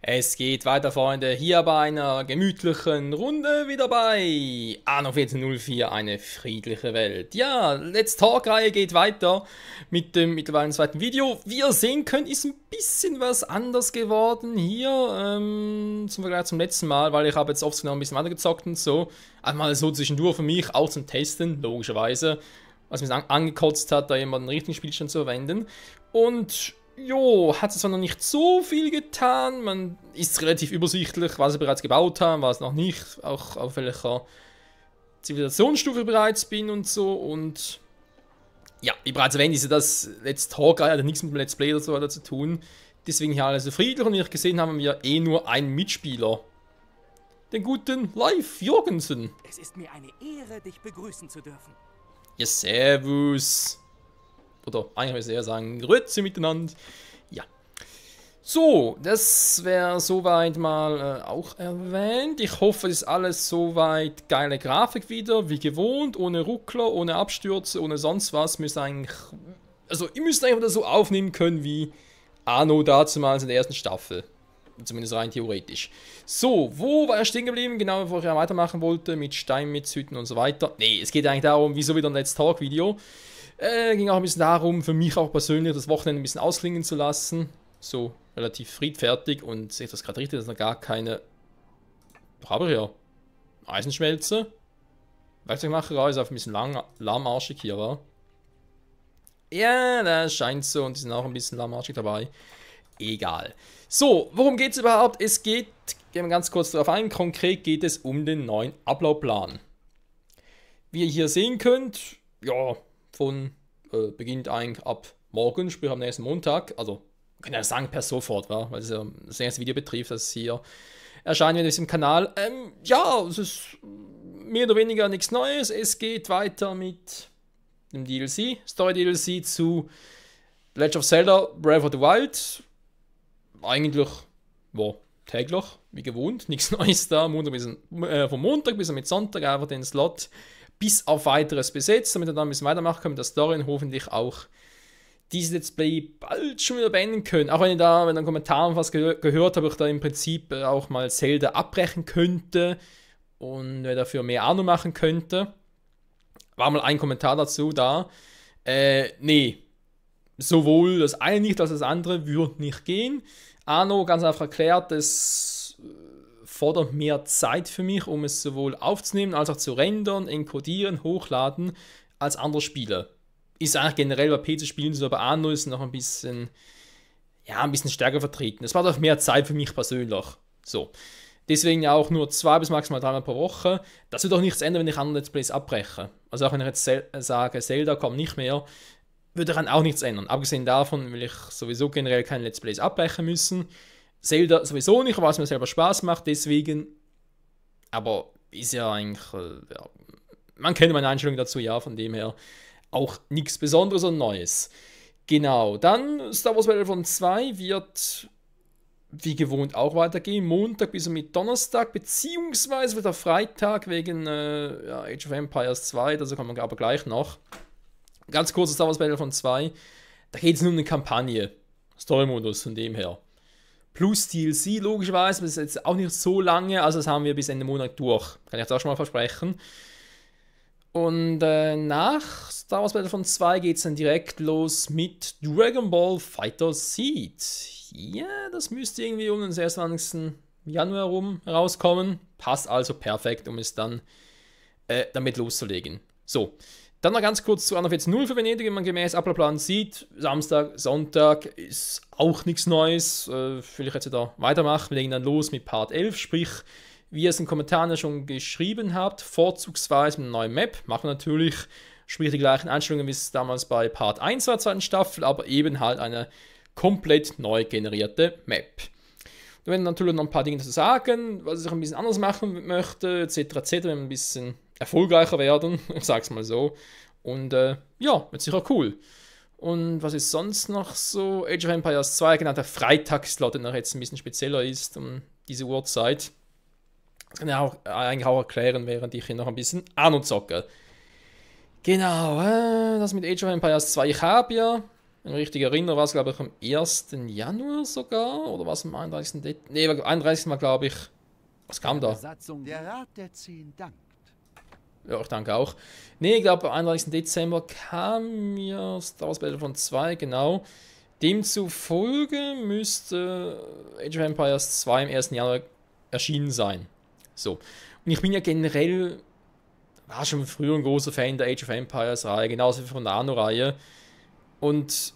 Es geht weiter, Freunde, hier bei einer gemütlichen Runde wieder bei Anno 1404, eine friedliche Welt. Ja, Let's Talk-Reihe geht weiter mit dem mittlerweile zweiten Video. Wie ihr sehen könnt, ist ein bisschen was anders geworden hier zum Vergleich zum letzten Mal, weil ich habe jetzt oft genau ein bisschen weitergezockt und so. Einmal so zwischendurch für mich, auch zum Testen, logischerweise, was mich angekotzt hat, da jemanden einen richtigen Spielstand zu verwenden. Und jo, hat es zwar noch nicht so viel getan, man ist relativ übersichtlich, was ich bereits gebaut habe, was noch nicht, auch auf welcher Zivilisationsstufe ich bereits bin und so. Und ja, wie bereits erwähnt, ist ja das Let's Talk, hat nichts mit dem Let's Play oder so weiter zu tun. Deswegen hier alles so friedlich und wie ich gesehen habe, haben wir eh nur einen Mitspieler. Den guten Leif Jorgensen. Es ist mir eine Ehre, dich begrüßen zu dürfen. Ja, servus. Oder eigentlich muss ich eher sagen, Grüezi miteinander. Ja. So, das wäre soweit mal auch erwähnt. Ich hoffe, es ist alles soweit geile Grafik wieder, wie gewohnt, ohne Ruckler, ohne Abstürze, ohne sonst was. Müsst eigentlich, also ihr müsst einfach das so aufnehmen können wie Anno damals in der ersten Staffel. Zumindest rein theoretisch. So, wo war er stehen geblieben? Genau, bevor ich ja weitermachen wollte, mit Steinmetzhütten und so weiter. Nee, es geht eigentlich darum, wieso wieder ein Let's Talk Video. Ging auch ein bisschen darum, für mich auch persönlich das Wochenende ein bisschen ausklingen zu lassen. So relativ friedfertig und sehe ich das gerade richtig, dass noch gar keine. Was habe ich ja? Eisenschmelze. Werkzeugmacherei ist auf ein bisschen lahmarschig hier, war. Ja, das scheint so und die sind auch ein bisschen lahmarschig dabei. Egal. So, worum geht es überhaupt? Es geht, gehen wir ganz kurz darauf ein, konkret geht es um den neuen Ablaufplan. Wie ihr hier sehen könnt, ja, beginnt eigentlich ab morgen, sprich am nächsten Montag, also man kann ja sagen per sofort, wa? Weil es ja das erste Video betrifft, das hier erscheint in diesem Kanal. Ja, es ist mehr oder weniger nichts Neues, es geht weiter mit dem DLC, Story-DLC zu Legend of Zelda Breath of the Wild. Eigentlich, wow, täglich, wie gewohnt, nichts Neues da, vom Montag bis mit Sonntag einfach den Slot bis auf weiteres besetzt, damit wir dann ein bisschen weitermachen können mit der Story und hoffentlich auch dieses Let's Play bald schon wieder beenden können. Auch wenn ich da, wenn in Kommentaren was gehört habe, ich da im Prinzip auch mal Zelda abbrechen könnte und dafür mehr Ahnung machen könnte. War mal ein Kommentar dazu da. Nee, sowohl das eine nicht als das andere würde nicht gehen. Anno, ganz einfach erklärt, es fordert mehr Zeit für mich, um es sowohl aufzunehmen, als auch zu rendern, encodieren, hochladen, als andere Spiele. Ist eigentlich generell bei PC-Spielen so, aber Anno ist noch ein bisschen stärker vertreten. Es braucht auch mehr Zeit für mich persönlich. So. Deswegen ja auch nur 2 bis maximal 3 Mal pro Woche. Das wird auch nichts ändern, wenn ich andere Let's Plays abbreche. Also auch wenn ich jetzt sage, Zelda kommt nicht mehr, würde daran auch nichts ändern. Abgesehen davon will ich sowieso generell keine Let's Plays abbrechen müssen. Zelda sowieso nicht, weil es mir selber Spaß macht, deswegen. Aber ist ja eigentlich, ja, man kennt meine Einstellung dazu, ja, von dem her auch nichts Besonderes und Neues. Genau, dann Star Wars Battlefront 2 wird wie gewohnt auch weitergehen. Montag bis mit Donnerstag, beziehungsweise wieder Freitag wegen Age of Empires 2, dazu kommen wir aber gleich noch. Ganz kurz Star Wars Battlefront 2, da geht es nur um eine Kampagne, Story-Modus von dem her. Plus DLC, logischerweise, das ist jetzt auch nicht so lange, also das haben wir bis Ende Monat durch. Kann ich jetzt auch schon mal versprechen. Und nach Star Wars Battlefront 2 geht es dann direkt los mit Dragon Ball Fighter Seed. Ja, das müsste irgendwie um den 26. Januar rum rauskommen. Passt also perfekt, um es dann damit loszulegen. So, dann noch ganz kurz zu Anno 14.0 für Venedig, wie man gemäß Ablaufplan sieht. Samstag, Sonntag ist auch nichts Neues. Will ich jetzt wieder weitermachen. Wir legen dann los mit Part 11, sprich, wie ihr es in den Kommentaren ja schon geschrieben habt, vorzugsweise mit einer neuen Map. Machen wir natürlich, sprich die gleichen Einstellungen, wie es damals bei Part 1 war, zweiten Staffel, aber eben halt eine komplett neu generierte Map. Da werden natürlich noch ein paar Dinge zu sagen, was ich ein bisschen anders machen möchte, etc. etc. Wir ein bisschen erfolgreicher werden, ich sag's mal so. Und ja, wird sicher cool. Und was ist sonst noch so? Age of Empires 2, genau, der Freitagsslot, der noch jetzt ein bisschen spezieller ist, um diese Uhrzeit. Das kann ich auch, eigentlich auch erklären, während ich hier noch ein bisschen Anno zocke. Genau, das mit Age of Empires 2, ich habe ja Wenn ich mich richtig erinnere, war es, glaube ich, am 1. Januar sogar. Oder was am 31. Dezember? Ne, am 31. war, glaube ich. Was kam da? Der Rat der 10 dankt. Ja, ich danke auch. Ne, ich glaube, am 31. Dezember kam ja Star Wars Battlefront 2, genau. Demzufolge müsste Age of Empires 2 im 1. Januar erschienen sein. So. Und ich bin ja generell, war schon früher ein großer Fan der Age of Empires Reihe, genauso wie von der Anno-Reihe. Und,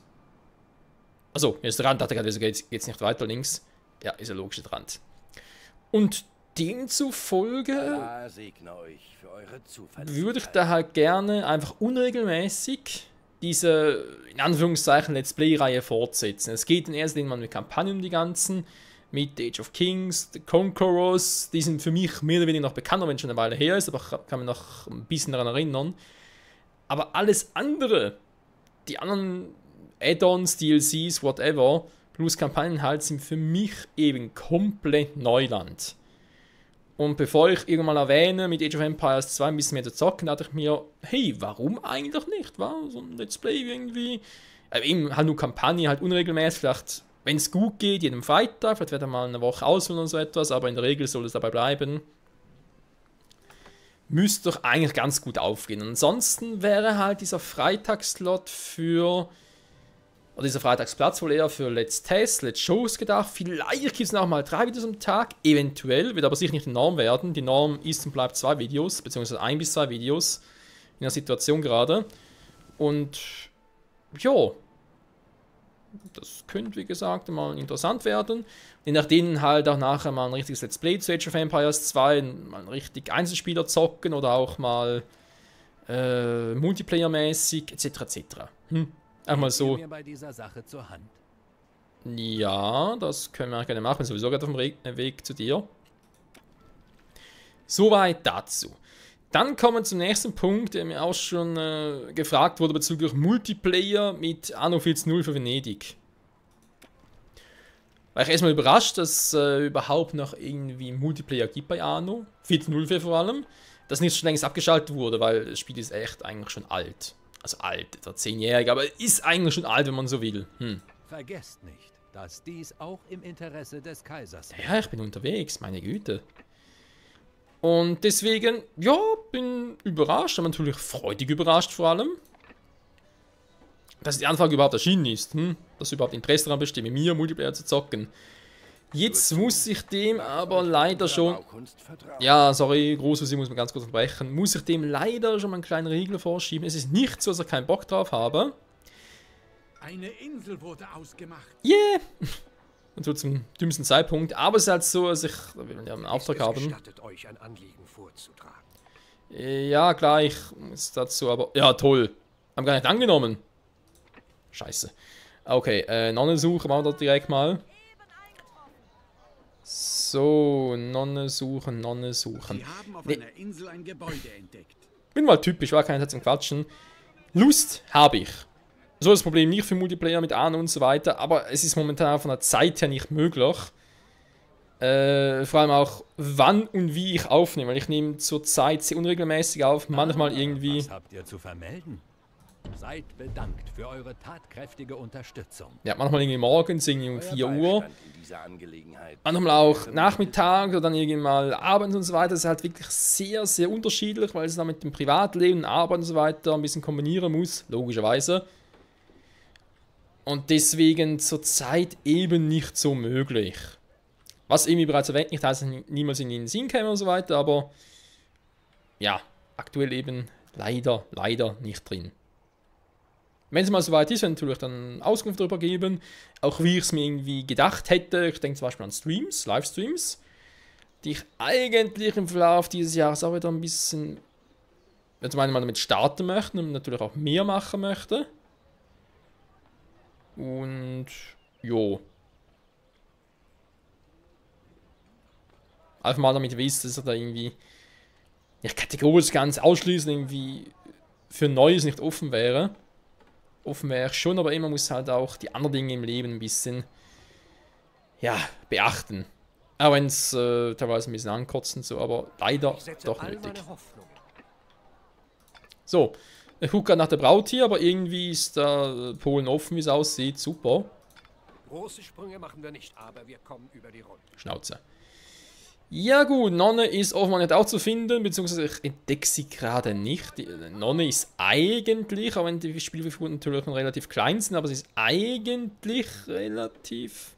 also, hier ist der Rand, dachte gerade, wieso geht's nicht weiter links? Ja, ist ja logisch der Rand. Und demzufolge würde ich da halt gerne einfach unregelmäßig diese, in Anführungszeichen, Let's Play-Reihe fortsetzen. Es geht in erster Linie mal mit Kampagnen um die ganzen, mit Age of Kings, The Conquerors, die sind für mich mehr oder weniger noch bekannter, wenn es schon eine Weile her ist, aber ich kann mich noch ein bisschen daran erinnern. Aber alles andere, die anderen Add-ons, DLCs, whatever, plus Kampagnen halt, sind für mich eben komplett Neuland. Und bevor ich irgendwann mal erwähne, mit Age of Empires 2 ein bisschen mehr zu zocken, dachte ich mir, hey, warum eigentlich nicht? War so ein Let's Play irgendwie. Eben halt nur Kampagne, halt unregelmäßig, vielleicht, wenn es gut geht, jeden Freitag, vielleicht wird er mal eine Woche auswählen oder so etwas, aber in der Regel soll es dabei bleiben. Müsste doch eigentlich ganz gut aufgehen. Ansonsten wäre halt dieser Freitagsslot für, oder dieser Freitagsplatz wohl eher für Let's Test, Let's Shows gedacht. Vielleicht gibt es noch mal 3 Videos am Tag, eventuell, wird aber sicher nicht die Norm werden. Die Norm ist und bleibt 2 Videos, beziehungsweise 1 bis 2 Videos in der Situation gerade. Und ja, das könnte, wie gesagt, mal interessant werden. Je nachdem halt auch nachher mal ein richtiges Let's Play zu Age of Empires 2, mal ein richtig Einzelspieler zocken oder auch mal Multiplayer-mäßig, etc. etc. Einmal so. Mir bei dieser Sache zur Hand. Ja, das können wir gerne machen. Sowieso gerade auf dem Weg zu dir. Soweit dazu. Dann kommen wir zum nächsten Punkt, der mir auch schon gefragt wurde bezüglich Multiplayer mit Anno 14.0 für Venedig. War ich erstmal überrascht, dass es überhaupt noch irgendwie Multiplayer gibt bei Anno. 14.0 vor allem. Dass nicht schon längst abgeschaltet wurde, weil das Spiel ist echt eigentlich schon alt. Also alt, etwa 10-jährig, aber ist eigentlich schon alt, wenn man so will. Vergesst nicht, dass dies auch im Interesse des Kaisers ist. Ja, ich bin unterwegs, meine Güte. Und deswegen, ja, bin überrascht, aber natürlich freudig überrascht vor allem. Dass die Anfrage überhaupt erschienen ist, dass überhaupt Interesse daran besteht, mit mir Multiplayer zu zocken. Jetzt muss ich dem aber leider schon... Ja, sorry, Großfusi muss man ganz kurz unterbrechen. Muss ich dem leider schon mal einen kleinen Riegel vorschieben. Es ist nicht so, dass ich keinen Bock drauf habe. Eine Insel wurde ausgemacht. Yeah! Und so zum dümmsten Zeitpunkt. Aber es ist halt so, dass ich ja, einen Auftrag habe. Euch ein Anliegen vorzutragen. Ja, klar, ich muss dazu aber... Ja, toll. Haben gar nicht angenommen. Scheiße. Okay, Nonnensuche machen wir da direkt mal. So, Nonne suchen, Nonne suchen. Sie haben auf einer Insel ein Gebäude entdeckt. Bin mal typisch, war keine Zeit zum Quatschen. Lust habe ich. So das Problem nicht für Multiplayer mit Anno und so weiter, aber es ist momentan von der Zeit her nicht möglich. Vor allem auch wann und wie ich aufnehme, weil ich nehme zurzeit sehr unregelmäßig auf, manchmal irgendwie... Was habt ihr zu vermelden? Seid bedankt für eure tatkräftige Unterstützung. Ja, manchmal irgendwie morgens, irgendwie um 4 Uhr. Manchmal auch Nachmittag oder dann irgendwie mal abends und so weiter. Das ist halt wirklich sehr, sehr unterschiedlich, weil es dann mit dem Privatleben, Arbeit und so weiter ein bisschen kombinieren muss, logischerweise. Und deswegen zurzeit eben nicht so möglich. Was irgendwie bereits erwähnt, nicht heißt, dass ich niemals in den Sinn käme und so weiter, aber ja, aktuell eben leider nicht drin. Wenn es mal soweit ist, wenn natürlich dann Auskunft darüber geben, auch wie ich es mir irgendwie gedacht hätte. Ich denke zum Beispiel an Streams, Livestreams, die ich eigentlich im Verlauf dieses Jahres auch wieder ein bisschen, zum einen mal damit starten möchte und natürlich auch mehr machen möchte. Und jo. Einfach mal damit wisst, dass er da irgendwie nicht kategorisch ganz ausschließend irgendwie für Neues nicht offen wäre. Offen wäre ich schon, aber immer muss halt auch die anderen Dinge im Leben ein bisschen, ja, beachten. Auch wenn es teilweise ein bisschen ankotzt und so, aber leider doch nötig. So, Ich gucke gerade nach der Braut hier, aber irgendwie ist da Polen offen, wie es aussieht. Super. Große Sprünge machen wir nicht, aber wir kommen über die Runde. Schnauze. Ja gut, Nonne ist offenbar nicht auch zu finden, beziehungsweise ich entdecke sie gerade nicht. Die Nonne ist eigentlich, auch wenn die Spielfiguren natürlich noch relativ klein sind, aber sie ist eigentlich relativ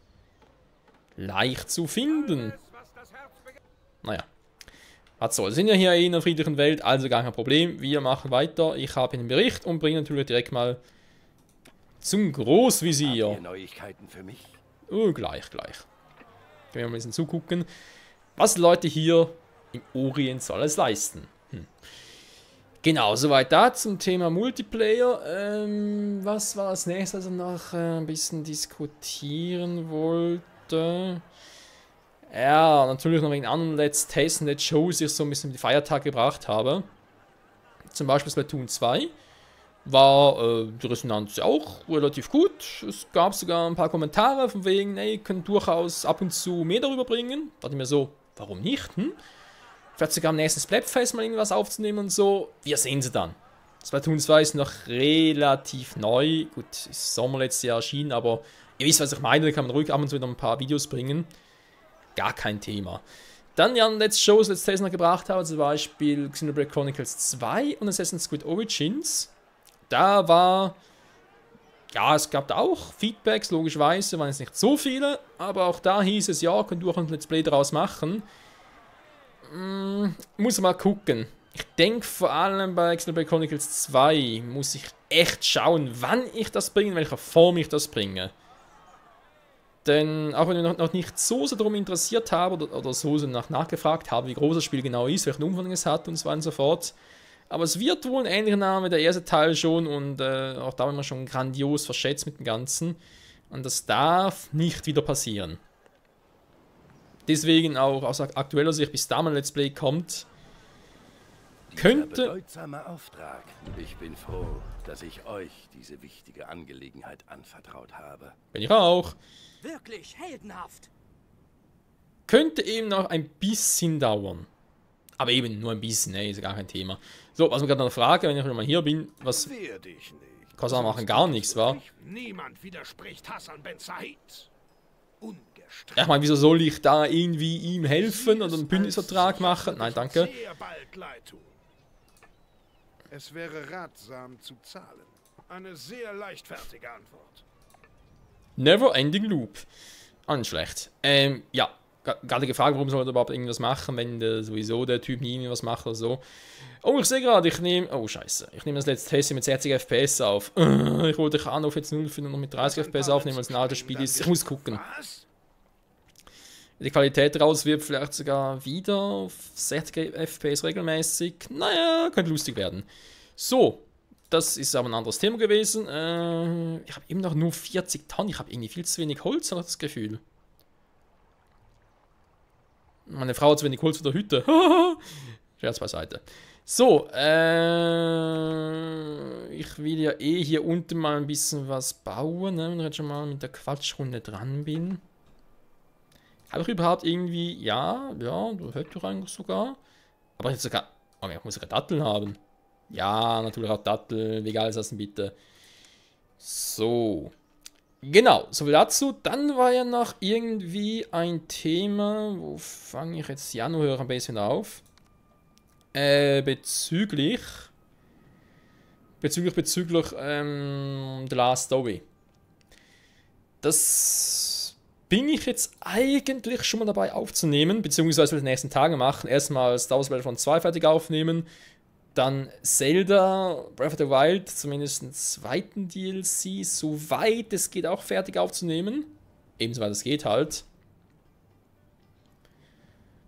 leicht zu finden. Naja. Was soll, wir sind ja hier in einer friedlichen Welt, also gar kein Problem. Wir machen weiter. Ich habe einen Bericht und bringe natürlich direkt mal zum Großvisier. Habt ihr Neuigkeiten für mich? Oh, gleich. Können wir mal ein bisschen zugucken, was Leute hier im Orient so alles leisten. Genau, soweit da zum Thema Multiplayer. Was war als nächstes, also noch ein bisschen diskutieren wollte? Ja, natürlich noch wegen anderen Let's Taste und Let's Shows, die ich so ein bisschen mit den Feiertag gebracht habe. Zum Beispiel Splatoon 2 war die Resonanz auch relativ gut. Es gab sogar ein paar Kommentare von wegen, ey, können durchaus ab und zu mehr darüber bringen. Da dachte ich mir so, warum nicht? Vielleicht sogar am nächsten Splatfest mal irgendwas aufzunehmen und so. Wir sehen sie dann. Splatoon 2 ist noch relativ neu. Gut, ist Sommer letztes Jahr erschienen, aber ihr wisst, was ich meine. Da kann man ruhig ab und zu wieder ein paar Videos bringen. Gar kein Thema. Dann ja, Let's Shows, Let's Tales noch gebracht habe, zum Beispiel Xenoblade Chronicles 2 und Assassin's Creed Origins. Da war, ja, es gab da auch Feedbacks, logischerweise, waren es nicht so viele, aber auch da hieß es, ja, könnt ihr auch ein Let's Play daraus machen. Muss mal gucken. Ich denke vor allem bei Xenoblade Chronicles 2 muss ich echt schauen, wann ich das bringe, in welcher Form ich das bringe. Denn auch wenn ich noch nicht so sehr darum interessiert habe oder so nachgefragt habe, wie groß das Spiel genau ist, welchen Umfang es hat und so weiter und so fort. Aber es wird wohl ein ähnlicher Name wie der erste Teil schon und auch da waren wir schon grandios verschätzt mit dem Ganzen. Und das darf nicht wieder passieren. Deswegen auch aus aktueller Sicht, bis da mal ein Let's Play kommt, könnte... Bedeutsamer Auftrag. Ich bin froh, dass ich euch diese wichtige Angelegenheit anvertraut habe. Bin ich auch. Wirklich heldenhaft. Könnte eben noch ein bisschen dauern. Aber eben nur ein bisschen, ey, ist gar kein Thema. So, was mir gerade noch frage, wenn ich mal hier bin, was Wehr dich nicht. Kosan machen gar nichts, wa? Niemand widerspricht Hassan Ben Said. Ungestraft. Ja, ich meine, wieso soll ich da irgendwie ihm helfen oder einen Bündnisvertrag machen? Nein, danke. Sehr bald leid tun. Es wäre ratsam zu zahlen. Eine sehr leichtfertige Antwort. Never Ending Loop. Auch nicht schlecht. Ja, gerade gefragt, warum soll er überhaupt irgendwas machen, wenn sowieso der Typ nie irgendwas macht oder so. Oh, ich sehe gerade, ich nehme... Oh, scheiße. Ich nehme das letzte Test mit 60 FPS auf. Ich wollte auf jetzt 0 und noch mit 30 FPS aufnehmen, weil es ein altes Spiel ist. Ich muss gucken. Was? Die Qualität raus wird vielleicht sogar wieder auf 60 FPS regelmäßig. Naja, könnte lustig werden. So, das ist aber ein anderes Thema gewesen. Ich habe eben noch nur 40 Tonnen. Ich habe irgendwie viel zu wenig Holz, habe ich das Gefühl. Meine Frau hat zu wenig Holz für die Hütte. Scherz beiseite. So, ich will ja eh hier unten mal ein bisschen was bauen, ne, wenn ich jetzt schon mal mit der Quatschrunde dran bin. Habe ich überhaupt irgendwie... Ja, das hätte ich eigentlich sogar. Aber jetzt sogar... Oh, ich muss sogar Datteln haben. Ja, natürlich auch Datteln. Wie geil ist das denn bitte? So. Genau, soviel dazu. Dann war ja noch irgendwie ein Thema... Wo fange ich jetzt... Januar ein bisschen auf. Bezüglich The Last Story. Das bin ich jetzt eigentlich schon mal dabei aufzunehmen, beziehungsweise in den nächsten Tagen machen. Erstmal Star Wars Battlefront 2 fertig aufnehmen, dann Zelda Breath of the Wild, zumindest den zweiten DLC, soweit es geht, auch fertig aufzunehmen. Ebenso weit es geht halt.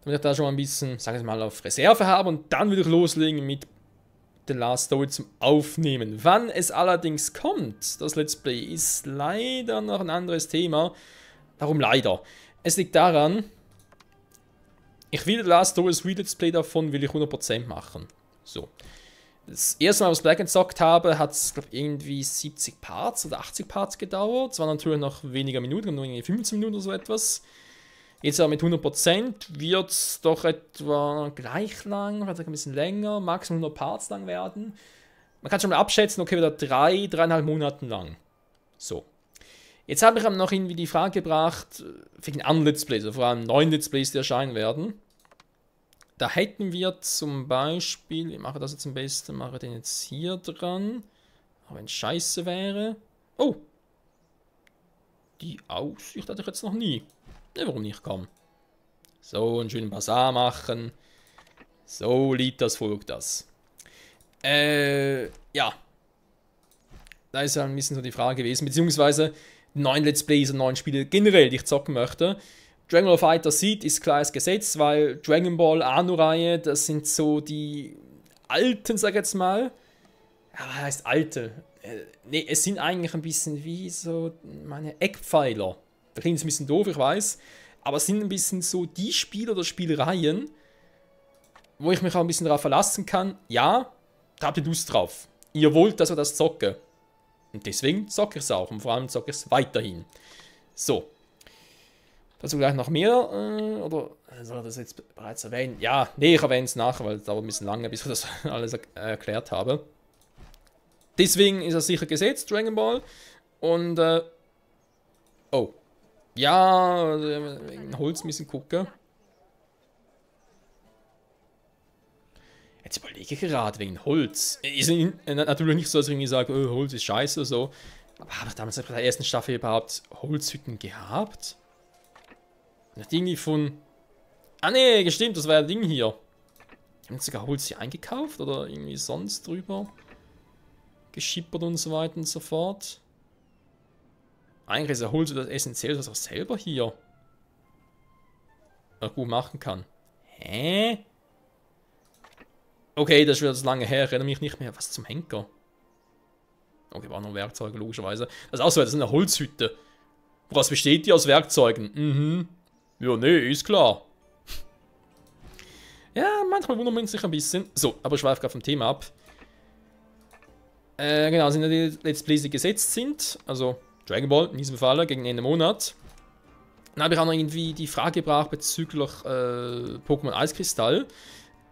Damit ich da schon mal ein bisschen, sag ich mal, auf Reserve habe und dann wieder loslegen mit The Last Story zum Aufnehmen. Wann es allerdings kommt, das Let's Play, ist leider noch ein anderes Thema. Warum leider? Es liegt daran, ich will The Last Story, das Let's Play davon will ich 100% machen. So. Das erste Mal, was ich Black gezockt habe, hat es, glaube ich, irgendwie 70 Parts oder 80 Parts gedauert. Es waren natürlich noch weniger Minuten, nur irgendwie 15 Minuten oder so etwas. Jetzt aber mit 100% wird es doch etwa gleich lang, vielleicht ein bisschen länger, maximal 100 Parts lang werden. man kann schon mal abschätzen, okay, wieder 3,5 Monaten lang. So. Jetzt habe ich aber noch irgendwie die Frage gebracht, wegen anderen Let's Plays, also vor allem neuen Let's Plays, die erscheinen werden. Da hätten wir zum Beispiel, ich mache das jetzt am besten, mache den jetzt hier dran. Aber wenn es scheiße wäre. Oh! Die Aussicht hatte ich jetzt noch nie. Ja, warum nicht, komm. So, einen schönen Basar machen. So liebt das Volk das. Ja. Da ist ja ein bisschen so die Frage gewesen, beziehungsweise 9 Let's Plays und 9 Spiele generell, die ich zocken möchte. Dragon Ball Fighter Z ist klares Gesetz, weil Dragon Ball Anno-Reihe, das sind so die alten, sag ich jetzt mal. Ja, was heißt alte? Ne, es sind eigentlich ein bisschen wie so meine Eckpfeiler. Da klingt es ein bisschen doof, ich weiß. Aber es sind ein bisschen so die Spiele oder Spielreihen, wo ich mich auch ein bisschen darauf verlassen kann. Ja, da habt ihr Lust drauf. Ihr wollt, dass wir das zocken. Und deswegen zocke ich es auch. Und vor allem zocke ich es weiterhin. So. Dazu gleich noch mehr. Oder soll ich das jetzt bereits erwähnen? Ja, nee, ich erwähne es nachher, weil es dauert ein bisschen lange, bis ich das alles erklärt habe. Deswegen ist er sicher gesetzt, Dragon Ball. Und, oh. Ja, wegen Holz müssen gucken. Jetzt überlege ich gerade wegen Holz. Ist natürlich nicht so, dass ich irgendwie sage, oh, Holz ist scheiße oder so. Aber habe ich damals bei der ersten Staffel überhaupt Holzhütten gehabt? Nicht irgendwie von... Ah ne, gestimmt, das war ein Ding hier. Haben wir sogar Holz hier eingekauft oder irgendwie sonst drüber geschippert und so weiter und so fort. Eigentlich ist ja Holz das essentiell, dass er selber hier gut machen kann. Hä? Okay, das ist wieder so lange her, ich erinnere mich nicht mehr. Was zum Henker? Okay, war noch Werkzeuge, logischerweise. Das ist auch so, das ist eine Holzhütte. Woraus besteht die? Aus Werkzeugen? Mhm. Ja, nee, ist klar. Ja, manchmal wundert man sich ein bisschen. So, aber ich schweife gerade vom Thema ab. Genau, sind ja die Let's Plays, die gesetzt sind. Also Dragon Ball in diesem Fall gegen Ende Monat. Dann habe ich auch noch irgendwie die Frage gebracht bezüglich Pokémon Eiskristall.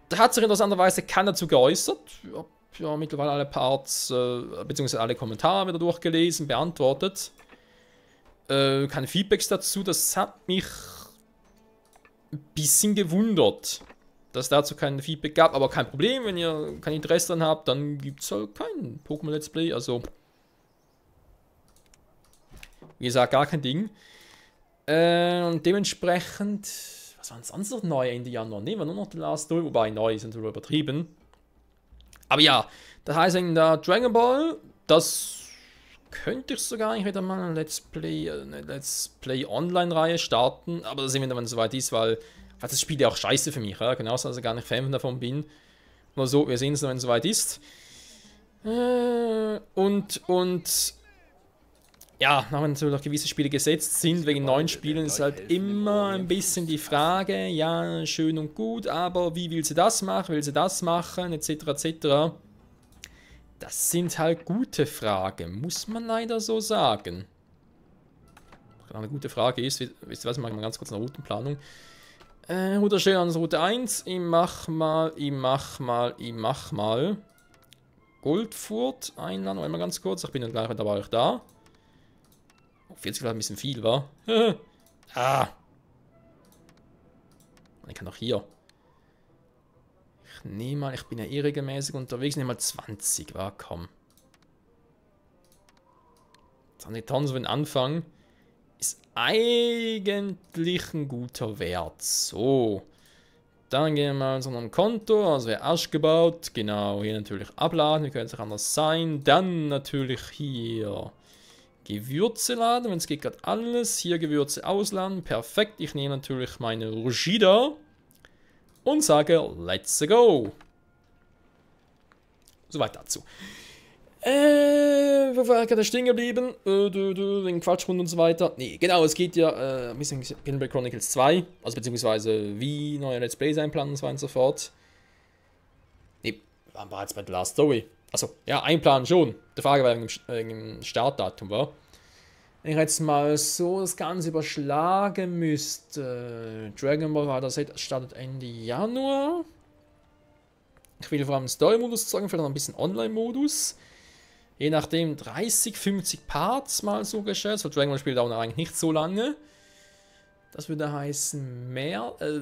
Da hat sich interessanterweise keiner dazu geäußert. Ich habe ja mittlerweile alle Parts, beziehungsweise alle Kommentare wieder durchgelesen, beantwortet. Keine Feedbacks dazu. Das hat mich ein bisschen gewundert, dass es dazu kein Feedback gab. Aber kein Problem, wenn ihr kein Interesse daran habt, dann gibt es halt kein Pokémon Let's Play. Also, wie gesagt, gar kein Ding. Und dementsprechend, was war denn sonst noch neu Ende Januar? Ne, war nur noch The Last Duel, wobei neu sind wir übertrieben. Aber ja, das heißt in der Dragon Ball, das könnte ich sogar eigentlich wieder mal eine Let's Play Online-Reihe starten. Aber das sehen wir dann, wenn es soweit ist, weil das Spiel ja auch scheiße für mich, ja? Genauso, dass ich gar nicht Fan davon bin. Nur so, wir sehen es dann, wenn es soweit ist. Und ja, nachdem natürlich auch gewisse Spiele gesetzt sind, wegen neuen Spielen ist halt immer ein bisschen die Frage, ja, schön und gut, aber wie will sie das machen, etc., etc. Das sind halt gute Fragen, muss man leider so sagen. Eine gute Frage ist, wisst ihr was, ich mache mal ganz kurz eine Routenplanung. Route stehen an Route 1, ich mach mal Goldfurt einladen, einmal ganz kurz, ich bin dann gleich wieder bei euch da. 40 war ein bisschen viel, wa? Ich kann auch hier. Ich nehme mal, ich bin ja eh regelmäßig unterwegs, nehme mal 20, wa? Komm. 20 Tonnen so für den Anfang ist eigentlich ein guter Wert. So. Dann gehen wir mal zu unserem Konto, also wäre Asch gebaut. Genau, hier natürlich abladen, wie könnte es auch anders sein. Dann natürlich hier Gewürze laden, wenn es geht, gerade alles. Hier Gewürze ausladen, perfekt. Ich nehme natürlich meine Rugida und sage, let's go. Soweit dazu. Wo war ich gerade stehen geblieben? Wegen Quatschrunden und so weiter. Nee, genau, es geht ja ein bisschen Xenoblade Chronicles 2, also beziehungsweise wie neue Let's Plays einplanen und so weiter und so fort. Nee, waren wir jetzt bei The Last Story. Achso, ja, einplanen schon. Die Frage war wegen dem Startdatum, war. Wenn ich jetzt mal so das Ganze überschlagen müsste. Dragon Ball war das startet Ende Januar. Ich will vor allem Story-Modus zeigen, vielleicht noch ein bisschen Online-Modus. Je nachdem 30, 50 Parts mal so geschätzt. Weil Dragon Ball spielt auch noch eigentlich nicht so lange. Das würde heißen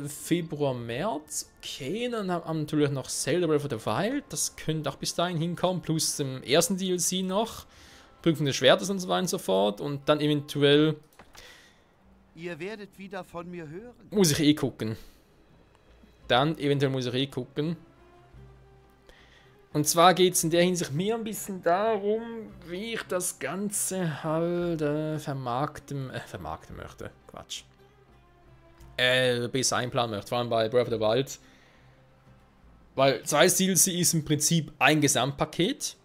Februar, März. Okay, dann haben wir natürlich noch Zelda Breath of the Wild. Das könnte auch bis dahin hinkommen. Plus dem ersten DLC noch. Prüfung des Schwertes und so weiter und so fort. Und dann eventuell... Ihr werdet wieder von mir hören. Muss ich eh gucken. Dann eventuell muss ich eh gucken. Und zwar geht es in der Hinsicht mir ein bisschen darum, wie ich das Ganze halt vermarkten möchte. Quatsch. Besser einplanen möchte, vor allem bei Breath of the Wild. Weil 2 DLC ist im Prinzip ein Gesamtpaket,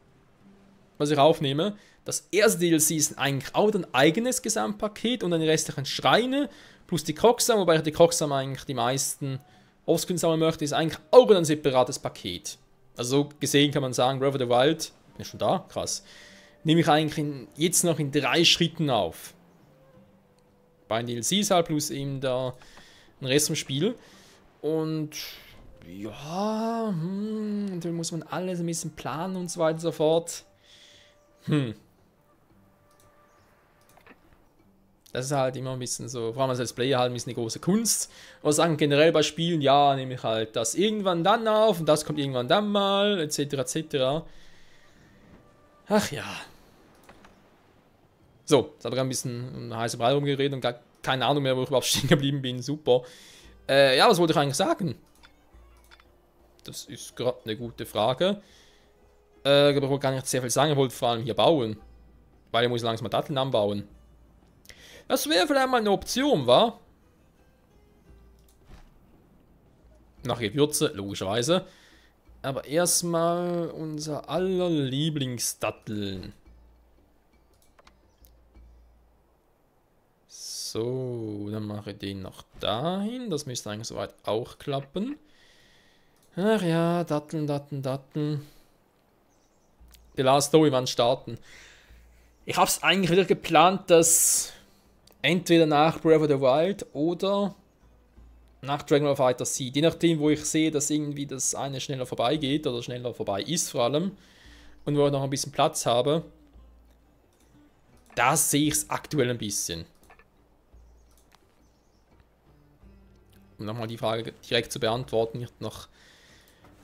was ich aufnehme. Das erste DLC ist eigentlich auch ein eigenes Gesamtpaket und dann die restlichen Schreine plus die Kroxam, wobei ich die Kroxam eigentlich die meisten offscreen sammeln möchte, ist eigentlich auch ein separates Paket. Also so gesehen kann man sagen, Breath of the Wild, bin ich schon da? Krass. Nehme ich eigentlich jetzt noch in 3 Schritten auf. Bei den DLCs halt plus eben den Rest vom Spiel. Und ja, dann muss man alles ein bisschen planen und so weiter und so fort. Das ist halt immer ein bisschen so, vor allem als Let's Player halt ein bisschen eine große Kunst. Aber sagen generell bei Spielen, ja, nehme ich halt das irgendwann dann auf und das kommt irgendwann dann mal, etc. etc. Ach ja. So, jetzt habe ich ein bisschen um heiße Brei rumgeredet und gar keine Ahnung mehr, wo ich überhaupt stehen geblieben bin. Super. Ja, was wollte ich eigentlich sagen? Das ist gerade eine gute Frage. Aber ich wollte gar nicht sehr viel sagen, ich wollte vor allem hier bauen. Weil ich muss langsam mal Datteln anbauen. Das wäre vielleicht mal eine Option, wa? Nach Gewürze, logischerweise. Aber erstmal unser aller Lieblingsdatteln. So, dann mache ich den noch dahin. Das müsste eigentlich soweit auch klappen. Ach ja, Datteln, Datteln, Datteln. The Last Story, wann starten? Ich habe es eigentlich wieder geplant, dass entweder nach Breath of the Wild oder nach Dragon Ball Fighter Z. Je nachdem, wo ich sehe, dass irgendwie das eine schneller vorbeigeht oder schneller vorbei ist vor allem. Und wo ich noch ein bisschen Platz habe. Da sehe ich es aktuell ein bisschen. Um nochmal die Frage direkt zu beantworten, nicht noch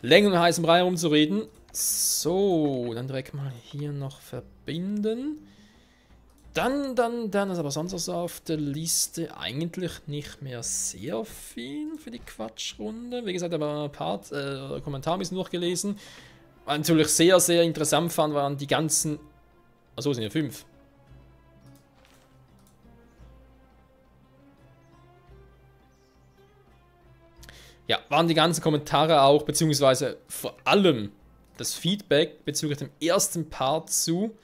länger um heißen Brei herumzureden. So, dann direkt mal hier noch verbinden. Dann ist aber sonst so auf der Liste eigentlich nicht mehr sehr viel für die Quatschrunde. Wie gesagt, aber ein paar Kommentare ein bisschen durchgelesen. Was ich natürlich sehr, sehr interessant fand, waren die ganzen... Achso, sind ja 5. Ja, waren die ganzen Kommentare auch, beziehungsweise vor allem das Feedback bezüglich dem ersten Part zu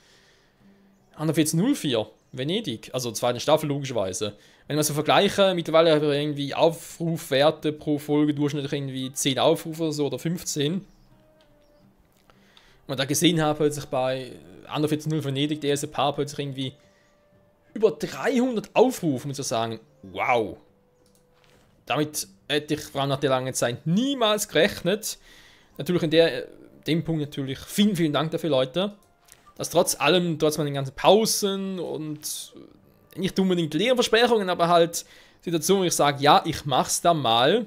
114.04, Venedig, also zweite Staffel logischerweise. Wenn man so vergleiche, mittlerweile habe ich irgendwie Aufrufwerte pro Folge durchschnittlich irgendwie 10 Aufrufe oder so oder 15. Und man da gesehen habe, plötzlich bei 114.0 Venedig, der erste Part plötzlich irgendwie über 300 Aufrufe, muss ich sagen, wow. Damit hätte ich vor allem nach der langen Zeit niemals gerechnet. Natürlich in dem Punkt natürlich vielen, vielen Dank dafür, Leute. Dass trotz allem, trotz meinen ganzen Pausen und nicht unbedingt leeren Versprechungen, aber halt Situationen, wo ich sage, ja, ich mach's dann mal.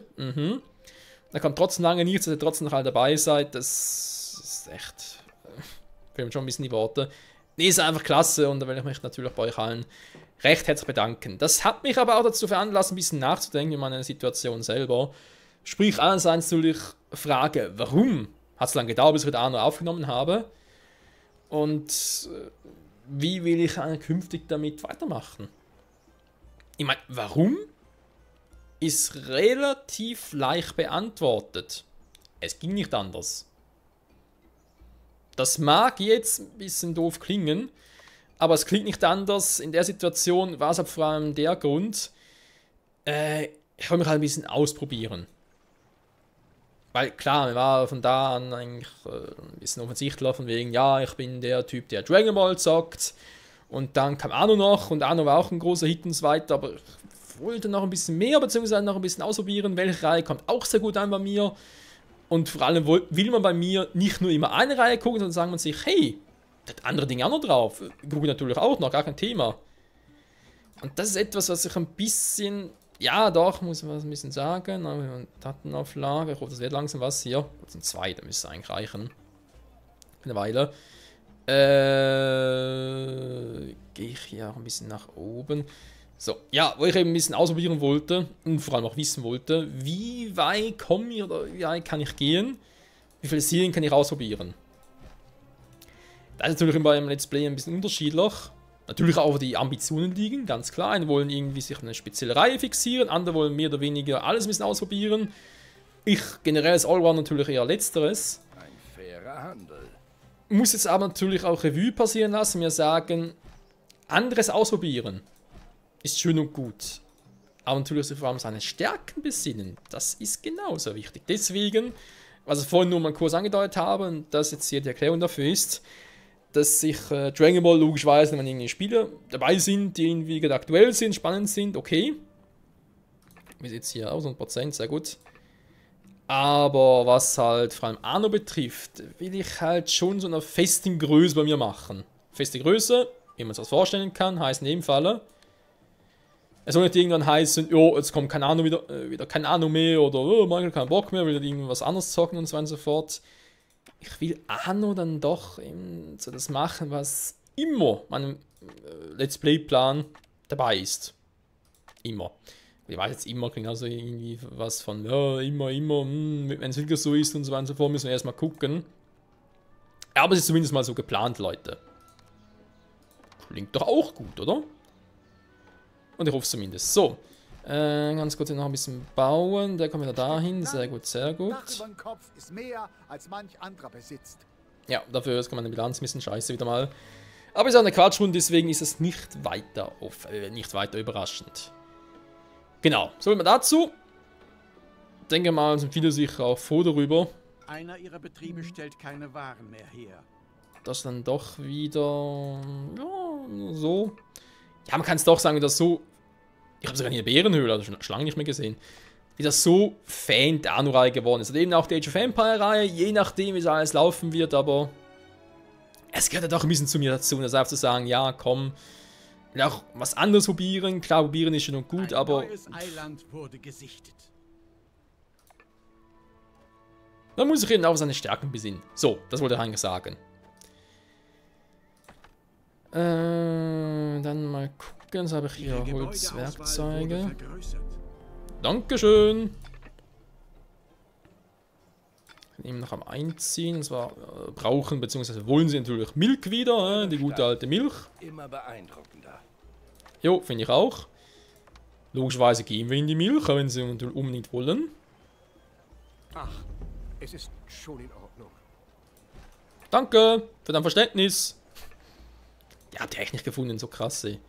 Da kommt trotzdem lange nichts, dass ihr trotzdem noch alle dabei seid. Das ist echt, fehlen schon ein bisschen die Worte. Nee, ist einfach klasse und da will ich mich natürlich bei euch allen recht herzlich bedanken. Das hat mich aber auch dazu veranlasst, ein bisschen nachzudenken über meine Situation selber. Sprich, einerseits natürlich Frage, warum hat es lange gedauert, bis ich wieder andere aufgenommen habe? Und wie will ich künftig damit weitermachen? Ich meine, warum? Ist relativ leicht beantwortet. Es ging nicht anders. Das mag jetzt ein bisschen doof klingen, aber es klingt nicht anders. In der Situation war es vor allem der Grund, ich wollte mich halt ein bisschen ausprobieren. Weil klar, mir war von da an eigentlich ein bisschen offensichtlich von wegen, ja, ich bin der Typ, der Dragon Ball zockt. Und dann kam Anno noch und Anno war auch ein großer Hit und so weiter, aber ich wollte noch ein bisschen mehr, beziehungsweise noch ein bisschen ausprobieren. Welche Reihe kommt auch sehr gut an bei mir. Und vor allem will man bei mir nicht nur immer eine Reihe gucken, sondern sagt man sich, hey, da hat andere Dinge auch noch drauf. Gucke ich natürlich auch noch, gar kein Thema. Und das ist etwas, was ich ein bisschen, ja doch, muss man ein bisschen sagen. Datenauflage, ich hoffe, das wird langsam was hier. Das sind 2, da müsste es eigentlich reichen. Eine Weile. Gehe ich hier auch ein bisschen nach oben. So, ja, wo ich eben ein bisschen ausprobieren wollte und vor allem auch wissen wollte, wie weit komme ich oder wie weit kann ich gehen? Wie viele Serien kann ich ausprobieren? Das ist natürlich beim Let's Play ein bisschen unterschiedlich. Natürlich auch, wo die Ambitionen liegen, ganz klar. Einige wollen irgendwie sich eine spezielle Reihe fixieren, andere wollen mehr oder weniger alles ein bisschen ausprobieren. Ich generell als Allrounder natürlich eher Letzteres. Ein fairer Handel. Muss jetzt aber natürlich auch Revue passieren lassen, mir sagen, anderes ausprobieren ist schön und gut. Aber natürlich sich vor allem seine Stärken besinnen, das ist genauso wichtig. Deswegen, was ich vorhin nur mal kurz angedeutet habe, und das jetzt hier die Erklärung dafür ist, dass sich Dragon Ball logischerweise, wenn irgendwie Spiele dabei sind, die irgendwie gerade aktuell sind, spannend sind, okay. Wie sieht es hier aus? 100%, sehr gut. Aber was halt vor allem Anno betrifft, will ich halt schon so eine feste Größe bei mir machen. Feste Größe, wie man sich das vorstellen kann, heißt in dem Falle, es soll nicht irgendwann heißen, jo, jetzt kommt kein Anno wieder kein Anno mehr oder oh, Michael keinen Bock mehr, will irgendwas anderes zocken und so weiter und so fort. Ich will Anno dann doch so das machen, was immer meinem Let's Play-Plan dabei ist. Immer. Ich weiß jetzt immer, klingt also irgendwie was von, ja, immer, wenn es wirklich so ist und so weiter und so fort, müssen wir erstmal gucken. Aber es ist zumindest mal so geplant, Leute. Klingt doch auch gut, oder? Und ich hoffe es zumindest. So, ganz kurz noch ein bisschen bauen. Der kommt wieder dahin. Sehr gut, sehr gut. Dach über den Kopf ist mehr, als manch anderer besitzt. Ja, dafür ist meine Bilanz ein bisschen scheiße wieder mal. Aber es ist auch eine Quatschrunde, deswegen ist es nicht weiter überraschend. Genau, so viel dazu. Denke mal, sind viele sicher auch froh darüber. Einer ihrer Betriebe stellt keine Waren mehr her. Das dann doch wieder, ja, so. Ja, man kann es doch sagen, dass so, ich habe sogar in der Bärenhöhle, also schon lange nicht mehr gesehen, wie das so Fan der Anno-Reihe geworden ist. Und eben auch die Age of Empire-Reihe, je nachdem, wie es alles laufen wird, aber es gehört ja doch ein bisschen zu mir dazu, das einfach zu sagen, ja, komm, will auch was anderes probieren. Klar, probieren ist schon und gut, aber Ein neues Eiland wurde gesichtet. man muss sich eben auch auf seine Stärken besinnen. So, das wollte ich eigentlich sagen. Dann mal gucken, jetzt habe ich hier Holzwerkzeuge. Dankeschön. Ich bin eben noch am Einziehen, und zwar brauchen bzw. wollen sie natürlich Milch wieder, die gute alte Milch. Immer beeindruckender. Jo, finde ich auch. Logischerweise gehen wir in die Milch, wenn sie unbedingt wollen. Ach, es ist schon in Ordnung. Danke für dein Verständnis. Ja, habt ihr echt nicht gefunden, so krass, ey.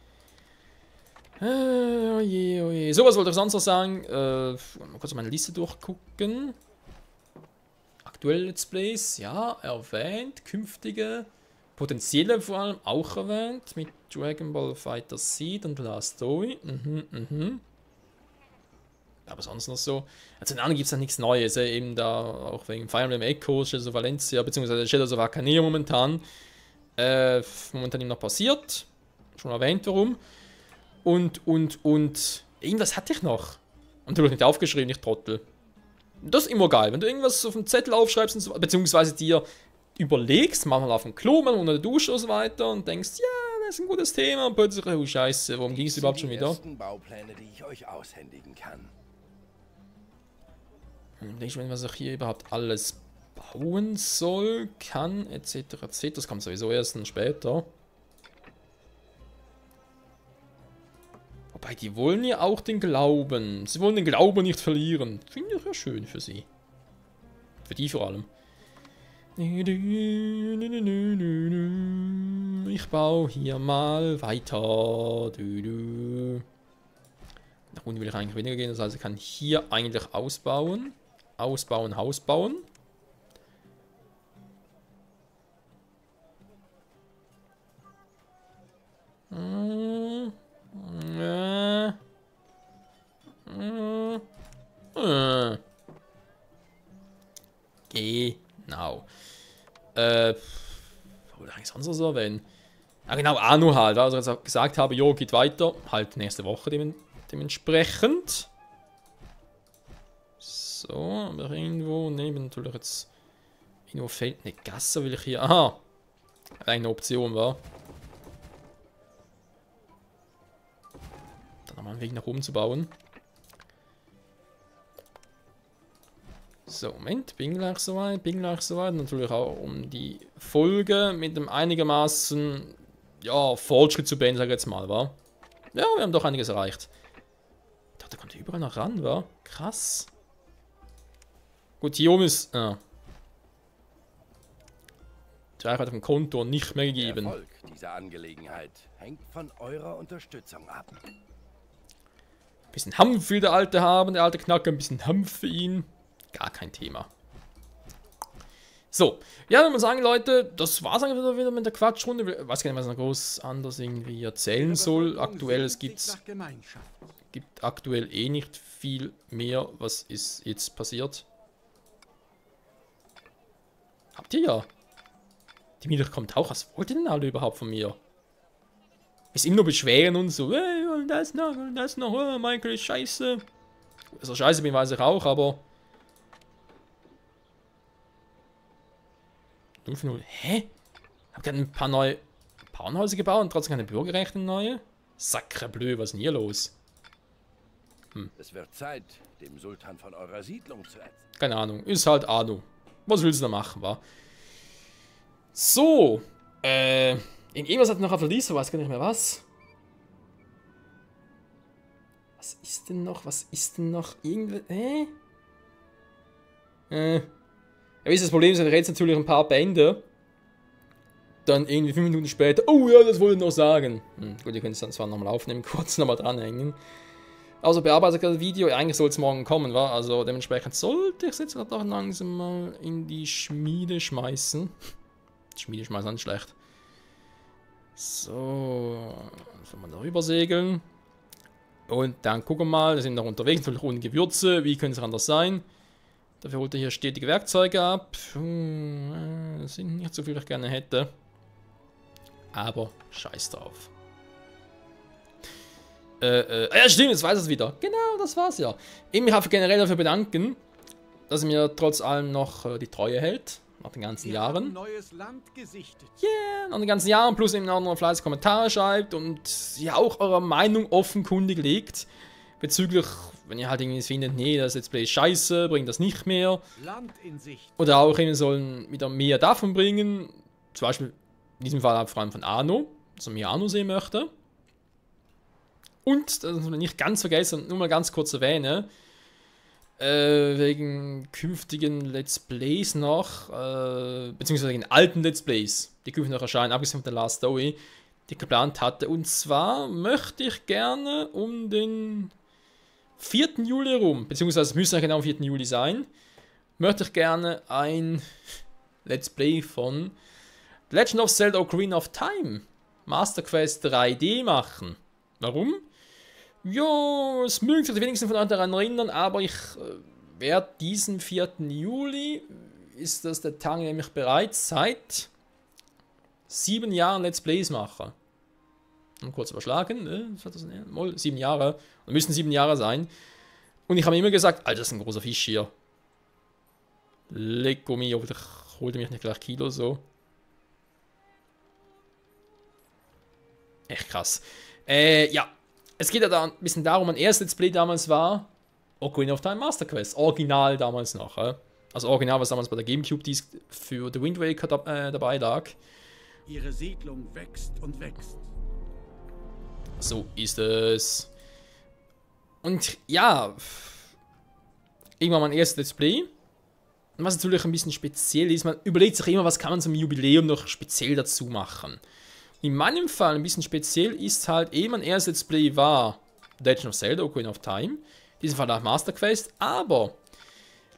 Oje, oje. So, was wollte ich sonst noch sagen? Mal kurz meine Liste durchgucken. Aktuelle Let's Plays, ja, erwähnt. Künftige, potenzielle vor allem auch erwähnt. Mit Dragon Ball Fighter Seed und Last Story. Aber sonst noch so. Also in anderen gibt es ja nichts Neues. Eben da auch wegen Fire Emblem Echoes, Shadows of Valencia, beziehungsweise Shadows of Arcanea momentan. Momentan eben noch passiert. Schon erwähnt, warum. Und irgendwas hatte ich noch. Und natürlich nicht aufgeschrieben, ich Trottel. Das ist immer geil, wenn du irgendwas auf dem Zettel aufschreibst, und so, beziehungsweise dir überlegst, manchmal auf dem Klo, manchmal unter der Dusche und so weiter und denkst, ja, das ist ein gutes Thema und plötzlich, oh Scheiße, worum ging es überhaupt schon wieder? Das sind die ersten Baupläne, die ich euch aushändigen kann. Und ich weiß, was ich hier überhaupt alles bauen soll, kann, etc. etc. Das kommt sowieso erst dann später. Wobei, die wollen ja auch den Glauben. Sie wollen den Glauben nicht verlieren. Finde ich ja schön für sie. Für die vor allem. Ich baue hier mal weiter. Nach unten will ich eigentlich weniger gehen. Das heißt, ich kann hier eigentlich ausbauen. Ausbauen, Haus bauen. Genau. Wollte eigentlich sonst was so erwähnen? Ja genau, Anno halt. Also als ich gesagt habe, jo, geht weiter. Halt nächste Woche dementsprechend. So, aber irgendwo neben natürlich jetzt... Irgendwo fehlt eine Gasse, will ich hier... Aha! Eine Option war. Dann nochmal einen Weg nach oben zu bauen. So, Moment, bin gleich soweit. Natürlich auch um die Folge mit einem einigermaßen, ja, Fortschritt zu beenden, sag ich jetzt mal, wa? Ja, wir haben doch einiges erreicht. Ich dachte, da kommt überall noch ran, wa? Krass. Gut, hier oben ist, Die Reichweite auf dem Konto nicht mehr gegeben. Der Erfolg dieser Angelegenheit hängt von eurer Unterstützung ab. Ein bisschen Hanf will der Alte haben, der alte Knacker, ein bisschen Hanf für ihn. Gar kein Thema. So, ja, wenn man sagen, Leute, das war's eigentlich wieder mit der Quatschrunde. Ich weiß gar nicht, was ich noch groß anders irgendwie erzählen soll. Aktuell, es gibt aktuell eh nicht viel mehr. Was ist jetzt passiert? Habt ihr ja. Die Mieter kommt auch. Was wollt ihr denn alle überhaupt von mir? Ist immer nur beschweren und so. Hey, und das noch, oh, Michael ist scheiße. Also scheiße bin, weiß ich auch, aber... 0-0. Hä? Hab gerade ein paar neue Bauernhäuser gebaut und trotzdem keine Bürgerrechte neue? Sacrebleu, was ist denn hier los? Es wird Zeit, dem Sultan von eurer Siedlung zu erzählen. Keine Ahnung, ist halt Arno. Was willst du da machen, wa? So, irgendwas hat noch auf der Liste, weiß gar nicht mehr was. Was ist denn noch? Irgendwie, Ja, wie ist das Problem? Sind jetzt natürlich ein paar Bände. Dann irgendwie 5 Minuten später. Oh ja, das wollte ich noch sagen. Gut, ihr könnt es dann zwar nochmal aufnehmen, kurz nochmal dranhängen. Also bearbeitet das Video. Eigentlich soll es morgen kommen, wa? Also dementsprechend sollte ich es jetzt doch langsam mal in die Schmiede schmeißen. Schmiede schmeißen, nicht schlecht. So. Sollen wir darüber segeln. Und dann gucken wir mal. Wir sind noch unterwegs, natürlich ohne Gewürze. Wie könnte es anders sein? Dafür holt er hier stetige Werkzeuge ab. Das sind nicht so viel, wie ich gerne hätte. Aber scheiß drauf. Ja stimmt, jetzt weiß ich es wieder. Genau, das war's ja. Ich mich habe generell dafür bedanken, dass er mir trotz allem noch die Treue hält. Nach den ganzen Jahren. Neues Land gesichtet. Yeah, nach den ganzen Jahren. Plus eben auch noch fleißig Kommentare schreibt. Und ja auch eure Meinung offenkundig legt. Bezüglich, wenn ihr halt irgendwie findet, nee, das Let's Play ist scheiße, bringt das nicht mehr. Land in Sicht. Oder auch eben sollen wieder mehr davon bringen. Zum Beispiel in diesem Fall vor allem von Arno, dass er mehr Arno sehen möchte. Und, das muss man nicht ganz vergessen, nur mal ganz kurz erwähnen, wegen künftigen Let's Plays noch, beziehungsweise wegen alten Let's Plays, die künftig noch erscheinen, abgesehen von der Last Story, die ich geplant hatte. Und zwar möchte ich gerne um den 4. Juli rum, beziehungsweise es müsste ja genau am 4. Juli sein, möchte ich gerne ein Let's Play von Legend of Zelda Ocarina of Time Master Quest 3D machen. Warum? Ja, es mögen sich die wenigsten von euch daran erinnern, aber ich werde diesen 4. Juli, ist das der Tag, an dem ich bereits seit 7 Jahren Let's Plays mache. Kurz überschlagen, 7 Jahre, und müssen 7 Jahre sein. Und ich habe immer gesagt, Alter, das ist ein großer Fisch hier. Lecco mio, hoffentlich holt er mich nicht gleich Kilo so. Echt krass. Ja, es geht ja da ein bisschen darum, mein erstes Let's Play damals war Ocarina of Time Master Quest. Original damals noch. Also Original, was damals bei der Gamecube Disc für The Wind Waker dabei lag. Ihre Siedlung wächst und wächst. So ist es. Und ja, irgendwann mein erstes Let's Play. Und was natürlich ein bisschen speziell ist, man überlegt sich immer, was kann man zum Jubiläum noch speziell dazu machen. In meinem Fall ein bisschen speziell ist halt eben mein erstes Let's Play war Legend of Zelda Ocarina of Time. In diesem Fall auch Master Quest. Aber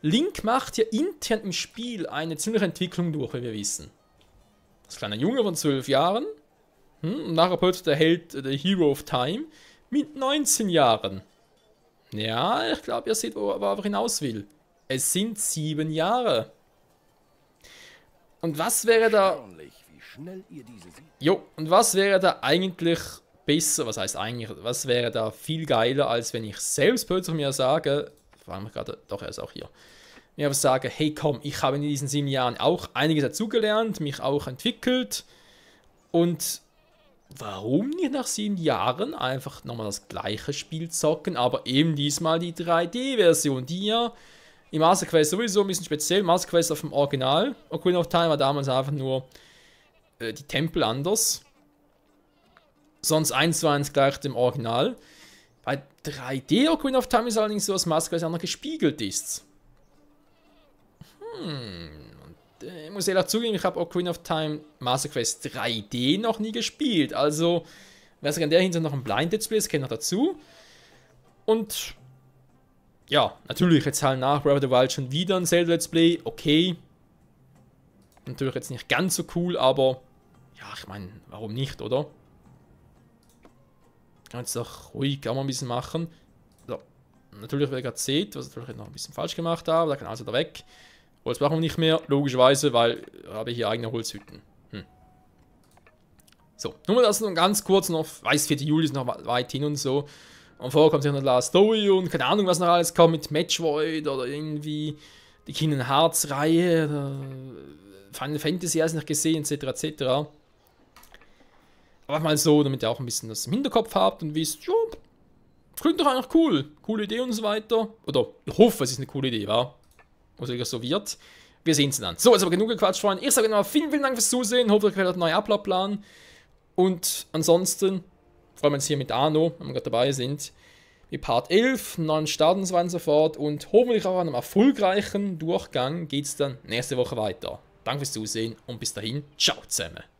Link macht ja intern im Spiel eine ziemliche Entwicklung durch, wie wir wissen. Als kleiner Junge von 12 Jahren. Und nachher plötzlich der Held, der Hero of Time, mit 19 Jahren. Ja, ich glaube, ihr seht, worauf ich hinaus will. Es sind 7 Jahre. Und was wäre da... Erstaunlich, wie schnell ihr diese seht. Jo, und was wäre da eigentlich besser? Was heißt eigentlich? Was wäre da viel geiler, als wenn ich selbst plötzlich mir sage... Vor allem gerade... Doch, er ist auch hier. Mir aber sage, hey komm, ich habe in diesen 7 Jahren auch einiges dazugelernt, mich auch entwickelt. Und... Warum nicht nach 7 Jahren einfach nochmal das gleiche Spiel zocken, aber eben diesmal die 3D-Version, die ja im Master Quest sowieso ein bisschen speziell. Master Quest auf dem Original, Ocarina of Time war damals einfach nur die Tempel anders. Sonst 1:1 gleich dem Original. Bei 3D Ocarina of Time ist allerdings so, dass Master Quest auch noch gespiegelt ist. Ich muss ehrlich zugeben, ich habe Ocarina of Time Master Quest 3D noch nie gespielt. Also, wer sich an der Hinsicht noch ein Blind Let's Play ist, kennt noch dazu. Und ja, natürlich jetzt halt nach Breath of the Wild schon wieder ein Zelda Let's Play. Okay. Natürlich jetzt nicht ganz so cool, aber ja, ich meine, warum nicht, oder? Kann jetzt doch ruhig auch mal ein bisschen machen. So, natürlich, wer ihr gerade seht, was ich natürlich noch ein bisschen falsch gemacht habe, da kann also da weg. Holz brauchen wir nicht mehr, logischerweise, weil ich habe hier eigene Holzhütten. So, nur mal das noch ganz kurz noch, weiß 4. Juli ist noch weit hin und so. Und vorher kommt sich noch Last Story und keine Ahnung, was noch alles kommt mit Metroid oder irgendwie die Kingdom Hearts Reihe oder Final Fantasy erst noch gesehen, etc. etc. Aber mal so, damit ihr auch ein bisschen das im Hinterkopf habt und wisst, ja, das klingt doch eigentlich cool. Coole Idee und so weiter. Oder ich hoffe, es ist eine coole Idee, wa? Oder so wird. Wir sehen es dann. So, jetzt aber genug gequatscht, Freunde. Ich sage nochmal vielen, vielen Dank fürs Zusehen. Hoffe, euch gefällt der neue Ablaufplan. Und ansonsten freuen wir uns hier mit Arno, wenn wir gerade dabei sind, mit Part 11, neuen Start und so weiter und so fort. Und hoffentlich auch an einem erfolgreichen Durchgang geht es dann nächste Woche weiter. Danke fürs Zusehen und bis dahin, ciao zusammen.